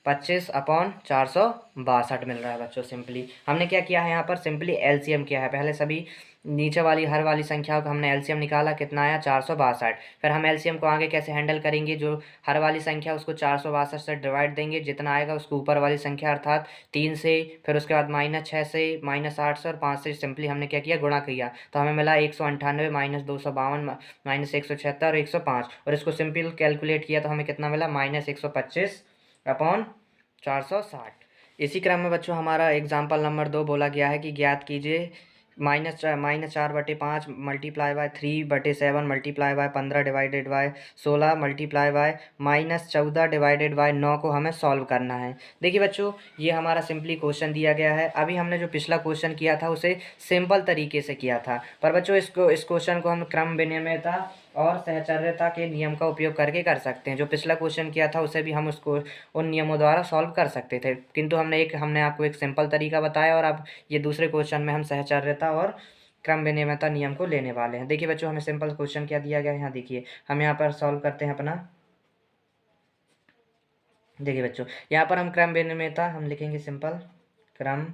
[SPEAKER 1] 125 अपॉन 462 मिल रहा है बच्चों। सिंपली हमने क्या किया है यहाँ पर सिंपली एलसीएम किया है। पहले सभी नीचे वाली हर वाली संख्याओं का हमने एलसीएम निकाला, कितना आया 462। फिर हम एलसीएम को आगे कैसे हैंडल करेंगे, जो हर वाली संख्या उसको 462 से डिवाइड देंगे, जितना आएगा उसको ऊपर वाली संख्या अर्थात 3 से, फिर उसके बाद -6 से, -8 से और 5 से सिंपली हमने क्या किया गुणा किया, तो हमें मिला 198 माइनस 252 माइनस 176 और 105, और इसको सिंपल कैलकुलेट किया तो हमें कितना मिला -125 अपॉन 460। इसी क्रम में बच्चों हमारा एग्जाम्पल नंबर 2 बोला गया है कि ज्ञात कीजिए -4/5 multiply by 3/7 multiply by 15 divided by 16 multiply by -14 divided by 9 को हमें सॉल्व करना है। देखिए बच्चों ये हमारा सिंपली क्वेश्चन दिया गया है। अभी हमने जो पिछला क्वेश्चन किया था उसे सिंपल तरीके से किया था, पर बच्चों इस क्वेश्चन को हम क्रम विनिमयता और सहचर्यता के नियम का उपयोग करके कर सकते हैं। जो पिछला क्वेश्चन किया था उसे भी हम उसको उन नियमों द्वारा सॉल्व कर सकते थे, किंतु हमने आपको एक सिंपल तरीका बताया और अब ये दूसरे क्वेश्चन में हम सहचर्यता और क्रम विनिमयता नियम को लेने वाले हैं। देखिए बच्चों हमें सिंपल क्वेश्चन क्या दिया गया है, यहाँ देखिए हम यहाँ पर सॉल्व करते हैं अपना। देखिए बच्चों यहाँ पर हम क्रम विनिमयता हम लिखेंगे सिंपल क्रम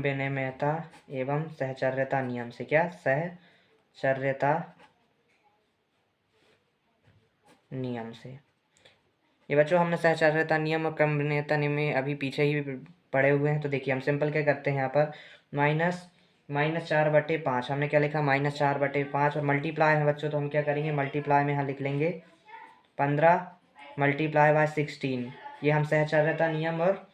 [SPEAKER 1] विनिमयता एवं सहचर्यता नियम से, क्या सहचर्यता नियम से। ये बच्चों हमने सहचर्यता नियम और क्रम विनिमयता नियम में अभी पीछे ही पढ़े हुए हैं। तो देखिए हम सिंपल क्या करते हैं यहाँ पर -4/5 हमने क्या लिखा -4/5 और मल्टीप्लाई है बच्चों, तो हम क्या करेंगे मल्टीप्लाई में यहाँ लिख लेंगे 15 मल्टीप्लाई बाय 16। ये हम सहचर्यता नियम और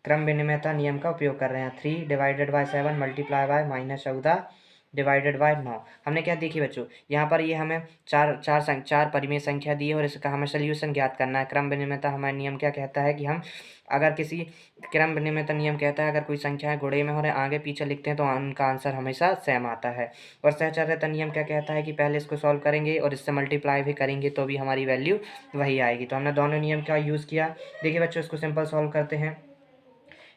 [SPEAKER 1] क्रम विनिमयता नियम का उपयोग कर रहे हैं। 3 divided by 7 multiply by -14 divided by 9। हमने क्या देखी बच्चों यहाँ पर ये हमें चार परिमेय संख्या दी है और इसका हमें सोल्यूशन ज्ञात करना है। क्रम विनिमयता हमारा नियम क्या कहता है कि हम अगर किसी क्रम विनिमयता नियम कहता है अगर कोई संख्याएं गुणे में हो रहे आगे पीछे लिखते हैं तो उनका आंसर हमेशा सेम आता है। और सहचर्यता नियम क्या कहता है कि पहले इसको सॉल्व करेंगे और इससे मल्टीप्लाई भी करेंगे तो भी हमारी वैल्यू वही आएगी। तो हमने दोनों नियम का यूज़ किया। देखिए बच्चों इसको सिंपल सॉल्व करते हैं,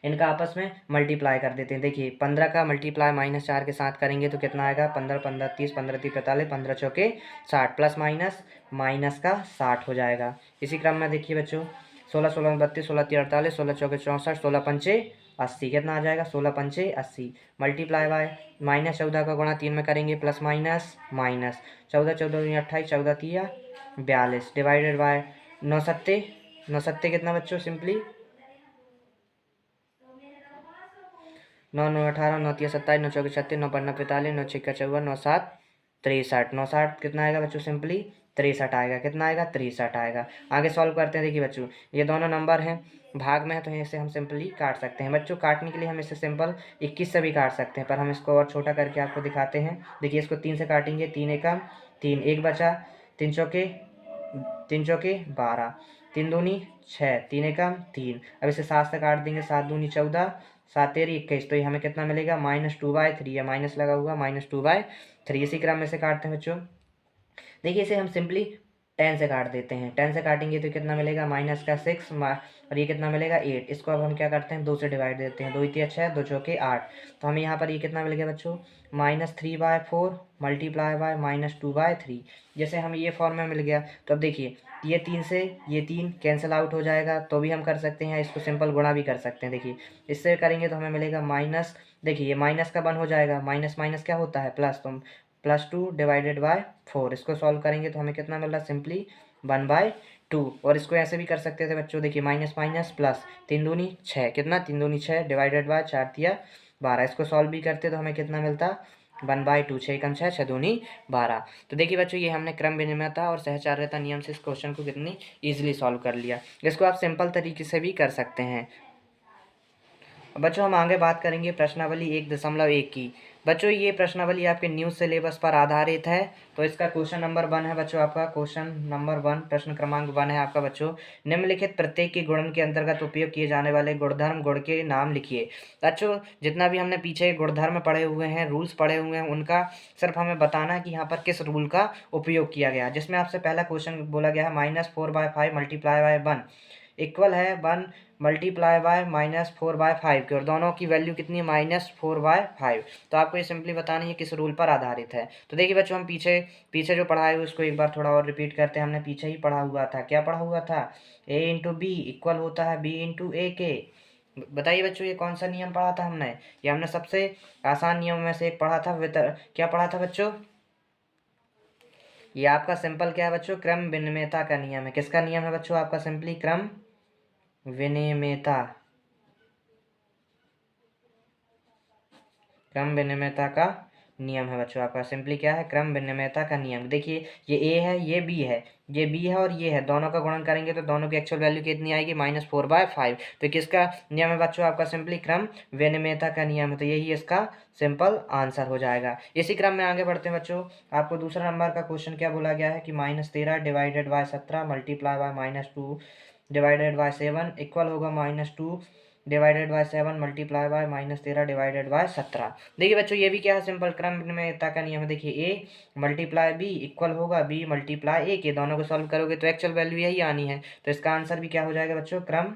[SPEAKER 1] इनका आपस में मल्टीप्लाई कर देते हैं। देखिए 15 का मल्टीप्लाई -4 के साथ करेंगे तो कितना आएगा 15 15 30 15 3 45 15 चौके 60 प्लस माइनस का 60 हो जाएगा। इसी क्रम में देखिए बच्चों 16 16 32 16 3 48 16 चौके 64 16 पंचे 80, कितना आ जाएगा 16 पंचे 80, मल्टीप्लाई बाय -14 का गुणा 3 में करेंगे, प्लस माइनस माइनस 14 14 दूनी 28, 14 तिया 42, डिवाइडेड बाय 9 कितना बच्चों सिंपली 9 9 18, 9 3 27, 9 4 36, 9 5 45, 9 6 54, 9 7 63, 9 7 कितना आएगा बच्चों सिंपली 63 आएगा, कितना आएगा 63 आएगा। आगे सॉल्व करते हैं। देखिए बच्चों ये दोनों नंबर हैं भाग में है तो इसे हम सिंपली काट सकते हैं। बच्चों काटने के लिए हम इसे सिंपल 21 से भी काट सकते हैं, पर हम इसको और छोटा करके आपको दिखाते हैं। देखिए इसको 3 से काटेंगे, 3 एकम 3, 1 बचा, 3 चौके 12, 3 दूनी 6, 3 एकम 3। अब इसे 7 से काट देंगे, 7 दूनी 14, 7 तेरी 21, तो ये हमें कितना मिलेगा -2/3 है, माइनस लगा हुआ -2/3। इसी क्रम में से काटते हैं बच्चों। देखिए इसे हम सिंपली 10 से काट देते हैं, 10 से काटेंगे तो कितना मिलेगा -6 और ये कितना मिलेगा 8। इसको अब हम क्या करते हैं 2 से डिवाइड देते हैं, 2 इतने 6, 2 चौके 8, तो हमें यहाँ पर ये कितना मिल गया बच्चों -3/4 मल्टीप्लाई बाय -2/3। जैसे हमें ये फॉर्मूला मिल गया तो अब देखिए ये 3 से ये 3 कैंसिल आउट हो जाएगा तो भी हम कर सकते हैं, इसको सिंपल गुणा भी कर सकते हैं। देखिए इससे करेंगे तो हमें मिलेगा माइनस, देखिए ये माइनस का 1 हो जाएगा, माइनस माइनस क्या होता है प्लस, तो +2 डिवाइडेड बाय 4। इसको सॉल्व करेंगे तो हमें कितना मिल रहा है सिंपली 1/2। और इसको ऐसे भी कर सकते थे बच्चों, देखिए माइनस माइनस प्लस, 3 दूनी 6, कितना 3 दूनी 6 डिवाइडेड बाय 4 तिया 12। इसको सॉल्व भी करते तो हमें कितना मिलता 1/2, 6 एकम 6, 6 दूनी 12। तो देखिए बच्चों ये हमने क्रम विनिमयता और सहचार्यता नियम से इस क्वेश्चन को कितनी ईजिली सॉल्व कर लिया। इसको आप सिंपल तरीके से भी कर सकते हैं। बच्चों हम आगे बात करेंगे प्रश्नावली 1.1 की। बच्चों ये प्रश्नावली आपके न्यू सिलेबस पर आधारित है, तो इसका क्वेश्चन नंबर 1 है बच्चों, आपका क्वेश्चन नंबर 1 प्रश्न क्रमांक 1 है आपका बच्चों। निम्नलिखित प्रत्येक के गुणन के अंतर्गत उपयोग किए जाने वाले गुणधर्म गुण के नाम लिखिए। बच्चों जितना भी हमने पीछे गुणधर्म पढ़े हुए हैं, रूल्स पढ़े हुए हैं, उनका सिर्फ हमें बताना है कि यहाँ पर किस रूल का उपयोग किया गया, जिसमें आपसे पहला क्वेश्चन बोला गया है -4/5 मल्टीप्लाई बाय 1 इक्वल है 1 मल्टीप्लाई बाय -4/5 की, और दोनों की वैल्यू कितनी है -4/5। तो आपको ये सिंपली बताना है किस रूल पर आधारित है। तो देखिए बच्चों हम पीछे पीछे जो पढ़ाए हुए उसको एक बार थोड़ा और रिपीट करते हैं। हमने पीछे ही पढ़ा हुआ था, क्या पढ़ा हुआ था a इंटू बी इक्वल होता है b इंटू ए के। बताइए बच्चों ये कौन सा नियम पढ़ा था हमने, ये हमने सबसे आसान नियम में से एक पढ़ा था। क्या पढ़ा था बच्चों, ये आपका सिंपल क्या है बच्चों क्रम विनिमयता का नियम है। किसका नियम है बच्चों आपका सिंपली क्रम विनिमयता, क्रम विनिमयता का नियम है बच्चों आपका सिंपली क्या है क्रम विनिमयता का नियम। देखिए ये ए है, ये बी है, ये बी है और ये है, दोनों का गुणन करेंगे तो दोनों की एक्चुअल वैल्यू कितनी आएगी -4/5। तो किसका नियम है बच्चों आपका सिंपली क्रम विनिमयता का नियम है, तो यही इसका सिंपल आंसर हो जाएगा। इसी क्रम में आगे बढ़ते हैं बच्चों। आपको दूसरा नंबर का क्वेश्चन क्या बोला गया है कि -13 divided by 17 multiply by -2 divided by 7 equal होगा -2 divided by 7 multiply by -13 divided by 17। देखिए बच्चों ये भी क्या है सिंपल क्रम विनिमयता का नियम है। देखिए ए मल्टीप्लाई बी इक्वल होगा बी मल्टीप्लाई ए के, दोनों को सॉल्व करोगे तो एक्चुअल वैल्यू यही आनी है, तो इसका आंसर भी क्या हो जाएगा बच्चों क्रम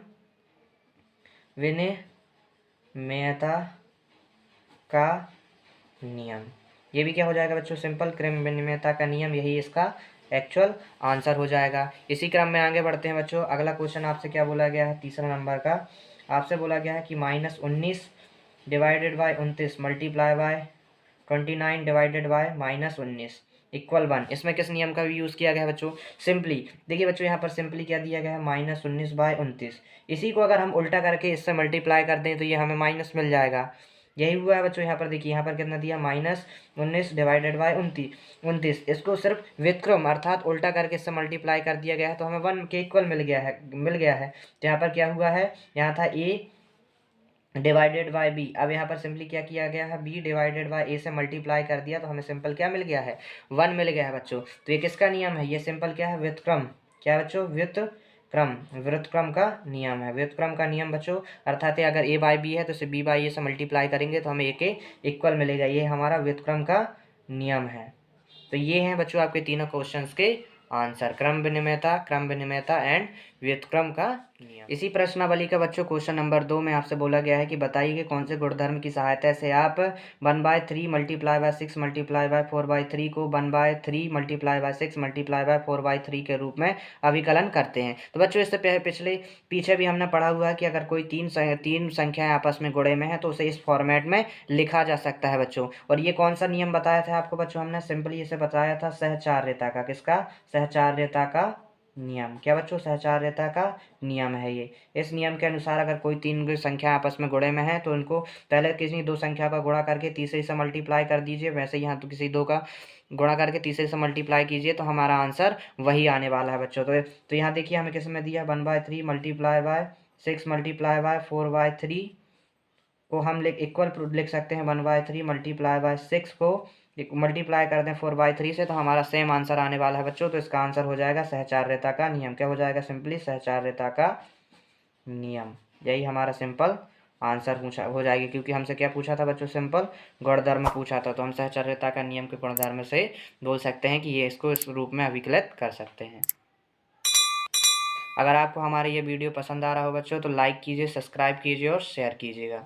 [SPEAKER 1] विनिमयता का नियम। ये भी क्या हो जाएगा बच्चों सिंपल क्रम विनिमयता का नियम, यही इसका एक्चुअल आंसर हो जाएगा। इसी क्रम में आगे बढ़ते हैं बच्चों। अगला क्वेश्चन आपसे क्या बोला गया है तीसरा नंबर का, आपसे बोला गया है कि -19 divided by 29 multiply by 29 divided by -19 equal 1। इसमें किस नियम का भी यूज़ किया गया है बच्चों सिंपली, देखिए बच्चों यहाँ पर सिंपली क्या दिया गया है -19/29। इसी को अगर हम उल्टा करके इससे मल्टीप्लाई कर दें तो ये हमें माइनस मिल जाएगा। यही हुआ है बच्चों यहाँ पर, देखिए यहाँ पर कितना दिया -19 डिवाइडेड बाय 29। इसको सिर्फ व्युत्क्रम अर्थात उल्टा करके इससे मल्टीप्लाई कर दिया गया है तो हमें 1 के इक्वल मिल गया है। तो यहाँ पर क्या हुआ है, यहाँ था a डिवाइडेड बाय बी, अब यहाँ पर सिंपली क्या किया गया है b डिवाइडेड बाय a से मल्टीप्लाई कर दिया तो हमें सिंपल क्या मिल गया है 1 मिल गया है बच्चों। तो ये किसका नियम है, ये सिंपल क्या है व्युत्क्रम, क्या है बच्चों व्युत्क्रम का नियम है। व्युत्क्रम का नियम बच्चों अर्थात अगर a बाय b है तो इसे b बाय a से मल्टीप्लाई करेंगे तो हमें a के इक्वल मिलेगा, ये हमारा व्युत्क्रम का नियम है। तो ये हैं बच्चों आपके तीनों क्वेश्चंस के आंसर। क्रम विनिमयता एंड व्युत्क्रम का नियम। इसी प्रश्नावली का बच्चों क्वेश्चन नंबर 2 में आपसे बोला गया है कि बताइए कि कौन से गुणधर्म की सहायता से आप 1/3 मल्टीप्लाई बाय 6 मल्टीप्लाई बाय 4/3 को 1/3 मल्टीप्लाई बाय 6 मल्टीप्लाई बाय 4/3 के रूप में अभिकलन करते हैं। तो बच्चों इससे पीछे भी हमने पढ़ा हुआ है कि अगर कोई तीन संख्याएं आपस में गुणे में है तो उसे इस फॉर्मेट में लिखा जा सकता है बच्चों। और ये कौन सा नियम बताया था आपको बच्चों, हमने सिंपली इसे बताया था सहचार्यता का। किसका? सहचार्यता का नियम। क्या बच्चों? सहचार्यता का नियम है ये। इस नियम के अनुसार अगर कोई तीन संख्या आपस में गुणे में है तो इनको पहले किसी दो संख्या का गुणा करके तीसरे से मल्टीप्लाई कर दीजिए। वैसे यहाँ तो किसी दो का गुणा करके तीसरे से मल्टीप्लाई कीजिए तो हमारा आंसर वही आने वाला है बच्चों। तो यहाँ देखिए हमें किस में दिया, 1/3 मल्टीप्लाई बाय 6 मल्टीप्लाई बाय 4/3 को हम इक्वल लिख सकते हैं 1/3 मल्टीप्लाई बाय 6 को मल्टीप्लाई कर दें 4/3 से, तो हमारा सेम आंसर आने वाला है बच्चों। तो इसका आंसर हो जाएगा सहचार्यता का नियम। क्या हो जाएगा? सिंपली सहचार्यता का नियम। यही हमारा सिंपल आंसर पूछा हो जाएगी, क्योंकि हमसे क्या पूछा था बच्चों? सिंपल गुणधर्म पूछा था। तो हम सहचार्यता का नियम के गुणधर्म से बोल सकते हैं कि ये इसको इस रूप में अभिकलित कर सकते हैं। अगर आपको हमारा ये वीडियो पसंद आ रहा हो बच्चों तो लाइक कीजिए, सब्सक्राइब कीजिए और शेयर कीजिएगा।